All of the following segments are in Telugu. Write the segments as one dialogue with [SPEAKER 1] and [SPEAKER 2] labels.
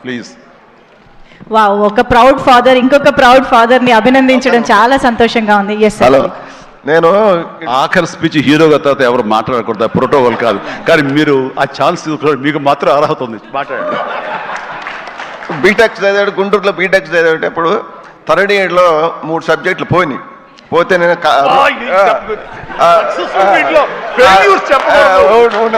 [SPEAKER 1] ప్లీజ్.
[SPEAKER 2] వావ్, ఒక ప్రౌడ్ ఫాదర్ ఇంకొక ప్రౌడ్ ఫాదర్ ని అభినందించడం చాలా సంతోషంగా ఉంది. ఎస్
[SPEAKER 3] హలో, నేను
[SPEAKER 1] ఆఖరి స్పీచ్ హీరోగా తర్వాత ఎవరు మాట్లాడకూడదు, ప్రోటోకాల్ కాదు, కానీ మీరు ఆ ఛాన్స్ తీసుకున్నారు, మీకు మాత్రం అర్హత ఉంది, మాట్లాడండి.
[SPEAKER 3] బీటెక్ చదివాడు, గుంటూరులో బీటెక్ చదివేటప్పుడు థర్డ్ ఇయర్లో 3 సబ్జెక్టులు పోతే నేను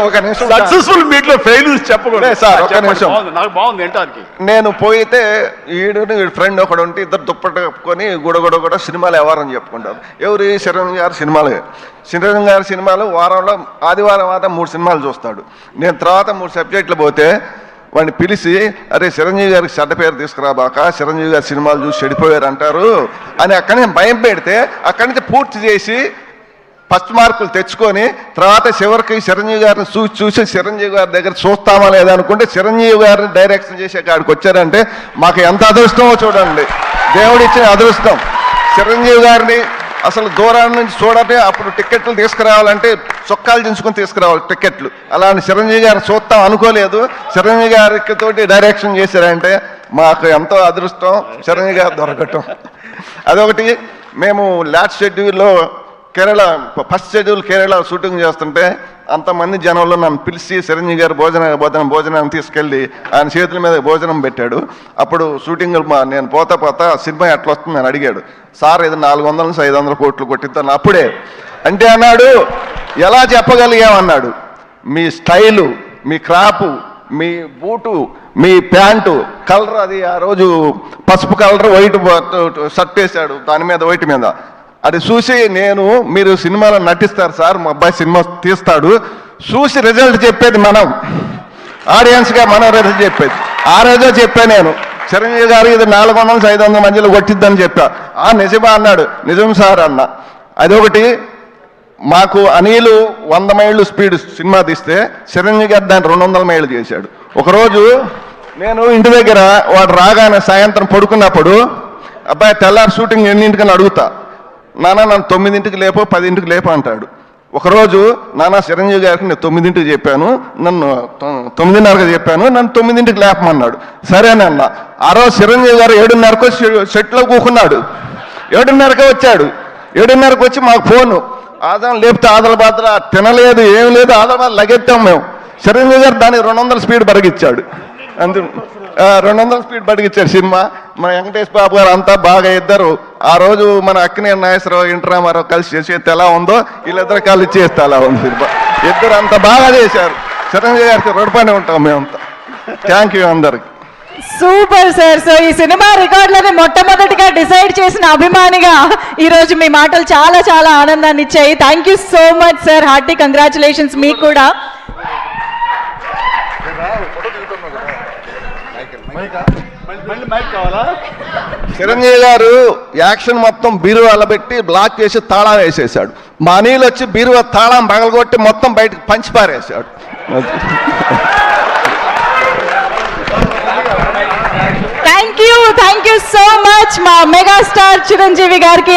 [SPEAKER 3] ఒక నిమిషం
[SPEAKER 1] సక్సెస్ఫుల్ మీట్లో ఫెయిల్యూర్స్ చెప్పకూడదు
[SPEAKER 3] సార్, ఒక నిమిషం.
[SPEAKER 1] నాకు బాగుంది వినడానికి.
[SPEAKER 3] నేను పోయితే వీడు ఫ్రెండ్ ఒకడు ఉంటే ఇద్దరు దుప్పట్టు కప్పుకొని గుడగుడ సినిమాలు ఎవరని చెప్పుకుంటారు. ఎవరు? చిరంజీవి గారి సినిమాలు. చిరంజీవి గారి సినిమాలు వారంలో ఆదివారం 3 సినిమాలు చూస్తాడు. నేను తర్వాత 3 సబ్జెక్టులు పోతే వాడిని పిలిచి, అరే చిరంజీవి గారికి చెడ్డ పేరు తీసుకురాబాక, చిరంజీవి గారి సినిమాలు చూసి చెడిపోయారు అంటారు అని అక్కడి నుంచి భయం పెడితే అక్కడి నుంచి పూర్తి చేసి ఫస్ట్ మార్కులు తెచ్చుకొని తర్వాత చివరికి చిరంజీవి గారిని చూసి చిరంజీవి గారి దగ్గర చూస్తామా లేదా అనుకుంటే చిరంజీవి గారిని డైరెక్షన్ చేసే కాడికి వచ్చారంటే మాకు ఎంత అదృష్టమో చూడండి. దేవుడిచ్చిన అదృష్టం. చిరంజీవి గారిని అసలు దూరాన్ని నుంచి చూడండి, అప్పుడు టికెట్లు తీసుకురావాలంటే చొక్కాలు దించుకొని తీసుకురావాలి టికెట్లు. అలాంటి చిరంజీవి గారిని చూస్తాం అనుకోలేదు. చిరంజీవి గారికి తోటి డైరెక్షన్ చేశారంటే మాకు ఎంతో అదృష్టం చిరంజీవి గారు దొరకటం. అదొకటి. మేము లాస్ట్ షెడ్యూల్లో Kerala, first schedule Kerala shooting చేస్తుంటే అంతమంది జనంలో నన్ను పిలిచి చిరంజీవి గారు భోజనాన్ని తీసుకెళ్ళి ఆయన చేతుల మీద భోజనం పెట్టాడు. అప్పుడు షూటింగ్ నేను పోతా సినిమా ఎట్లా వస్తుంది నేను అడిగాడు. సార్ ఇది 400 నుంచి 500 కోట్లు కొట్టిద్దాను. అప్పుడే అంటే అన్నాడు, ఎలా చెప్పగలిగామన్నాడు, మీ స్టైలు, మీ క్రాపు, మీ బూటు, మీ ప్యాంటు కలర్, అది ఆ రోజు పసుపు కలర్ వైట్ షర్ట్ వేశాడు, దాని మీద వైట్ మీద. అది చూసి నేను, మీరు సినిమాలో నటిస్తారు సార్, మా అబ్బాయి సినిమా తీస్తాడు, చూసి రిజల్ట్ చెప్పేది మనం, ఆడియన్స్గా మనం రిజల్ట్ చెప్పేది. ఆ రోజే చెప్పాను నేను, చిరంజీవి గారు ఇది 400 నుంచి 500 మధ్యలో కొట్టిద్దని చెప్పా. నిజమా అన్నాడు. నిజం సార్ అన్న. అదొకటి. మాకు అనిలు 100 మైళ్ళు స్పీడ్ సినిమా తీస్తే చిరంజీవి గారు దాన్ని 200 మైళ్ళు చేశాడు. ఒకరోజు నేను ఇంటి దగ్గర వాడు రాగానే సాయంత్రం పడుకున్నప్పుడు, అబ్బాయి తెల్లారి షూటింగ్ ఎన్నింటికని అడుగుతా, నాన్న నన్ను 9ంటికి లేపో 10ంటికి లేపో అంటాడు. ఒకరోజు నాన్న చిరంజీవి గారికి నేను 9ంటికి చెప్పాను, నన్ను 9:30కి చెప్పాను, నన్ను 9ంటికి లేపమన్నాడు. సరేనన్న. ఆ రోజు చిరంజీవి గారు 7:30కు సెట్లో కూకున్నాడు. 7:30కే వచ్చాడు. 7:30కి వచ్చి మాకు ఫోను, ఆదం లేపితే ఆదల బాధ తినలేదు, ఏం లేదు, ఆదల బాధ లగెత్తాం మేము. చిరంజీవి గారు దాన్ని 200 స్పీడ్ బరిగిచ్చాడు. అంతే, 200 స్పీడ్ బడిగిచ్చాడు సినిమా. మన వెంకటేష్ బాబు గారు అంతా బాగా ఇద్దరు. ఆ రోజు మన అక్కినేని నాగేశ్వరరావు, ఎన్టీ రామారావు కలిసి చేసేది ఎలా ఉందో వీళ్ళిద్దరు కలిసి చేస్తే అలా ఉంది సినిమా. ఇద్దరు అంత బాగా చేశారు. చిరంజీవి గారికి రుణపడి ఉంటాం మేమంతా. థ్యాంక్ యూ అందరికి.
[SPEAKER 2] Super sir. సో ఈ సినిమా రికార్డులని మొట్టమొదటిగా డిసైడ్ చేసిన అభిమానిగా ఈరోజు మీ మాటలు చాలా చాలా ఆనందాన్ని ఇచ్చాయి. Thank you so much sir. Hearty congratulations మీకు కూడా.
[SPEAKER 3] చిరంజీవి గారు యాక్షన్ మొత్తం బీరువాలో పెట్టి బ్లాక్ చేసి తాళం వేసేసాడు. మా నీళ్ళు వచ్చి బీరువా తాళం పగలగొట్టి మొత్తం బయటకు పంచి పారేసాడు.
[SPEAKER 2] థ్యాంక్ యూ సో మచ్ మా మెగాస్టార్ చిరంజీవి గారికి.